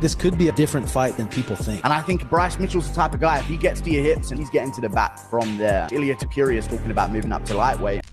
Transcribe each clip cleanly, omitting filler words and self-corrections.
This could be a different fight than people think. And I think Bryce Mitchell's the type of guy, if he gets to your hips and he's getting to the back from there. Ilya Topuria is talking about moving up to lightweight.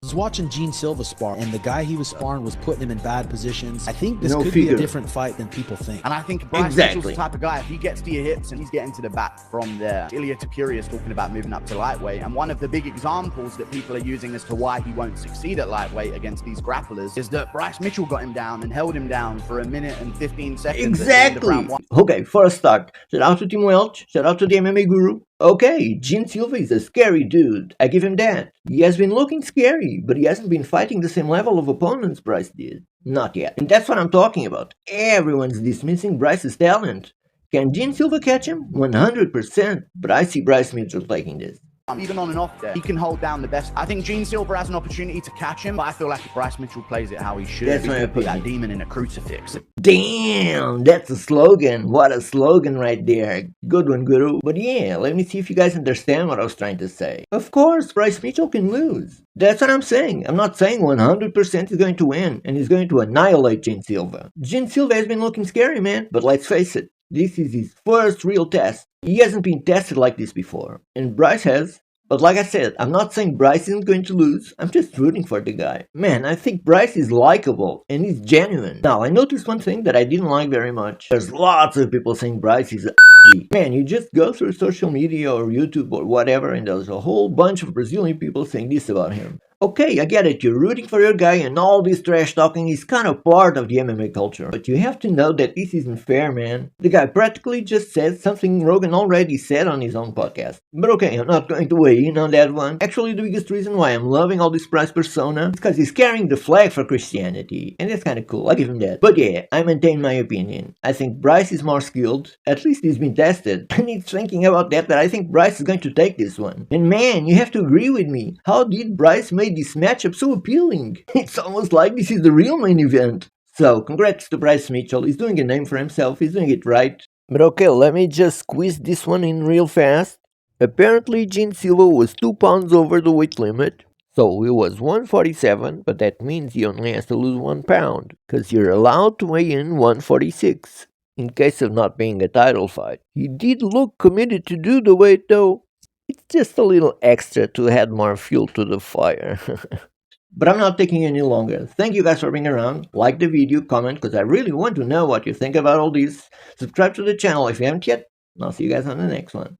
I was watching Gene Silva spar, and the guy he was sparring was putting him in bad positions. I think this No could be figure. a different fight than people think. And I think Bryce Mitchell's the type of guy, if he gets to your hips and he's getting to the back from there. Ilya Topuria is talking about moving up to lightweight. And one of the big examples that people are using as to why he won't succeed at lightweight against these grapplers is that Bryce Mitchell got him down and held him down for 1 minute and 15 seconds. At the end of Exactly. round one. Okay, for a start, shout out to Tim Welch, shout out to the MMA Guru. Okay, Gene Silva is a scary dude, I give him that. He has been looking scary, but he hasn't been fighting the same level of opponents Bryce did. Not yet. And that's what I'm talking about. Everyone's dismissing Bryce's talent. Can Gene Silva catch him? 100%. But I see Bryce Mitchell taking this. Even on and off there, he can hold down the best. I think Gene Silva has an opportunity to catch him, but I feel like if Bryce Mitchell plays it how he should, That's he's my going to be that opinion. demon in a crucifix. Damn, that's a slogan. What a slogan right there. Good one, Guru. But yeah, let me see if you guys understand what I was trying to say. Of course, Bryce Mitchell can lose. That's what I'm saying. I'm not saying 100% he's going to win and he's going to annihilate Gene Silva. Gene Silva has been looking scary, man, but let's face it. This is his first real test. He hasn't been tested like this before. And Bryce has. But like I said, I'm not saying Bryce isn't going to lose, I'm just rooting for the guy. Man, I think Bryce is likable, and he's genuine. Now, I noticed one thing that I didn't like very much. There's lots of people saying Bryce is a man, you just go through social media or YouTube or whatever, and there's a whole bunch of Brazilian people saying this about him. Okay, I get it, you're rooting for your guy and all this trash talking is kind of part of the MMA culture. But you have to know that this isn't fair, man. The guy practically just said something Rogan already said on his own podcast. But okay, I'm not going to weigh in on that one. Actually, the biggest reason why I'm loving all this Bryce persona is because he's carrying the flag for Christianity. And that's kind of cool, I'll give him that. But yeah, I maintain my opinion. I think Bryce is more skilled. At least he's been tested. And it's thinking about that I think Bryce is going to take this one. And man, you have to agree with me. How did Bryce make this matchup so appealing? It's almost like this is the real main event. So, congrats to Bryce Mitchell. He's doing a name for himself. He's doing it right. But okay, let me just squeeze this one in real fast. Apparently, Gene Silva was 2 pounds over the weight limit. So, he was 147, but that means he only has to lose 1 pound. Because you're allowed to weigh in 146. In case of not being a title fight. He did look committed to do the weight though. It's just a little extra to add more fuel to the fire. But I'm not taking any longer. Thank you guys for being around. Like the video, comment, because I really want to know what you think about all this. Subscribe to the channel if you haven't yet. And I'll see you guys on the next one.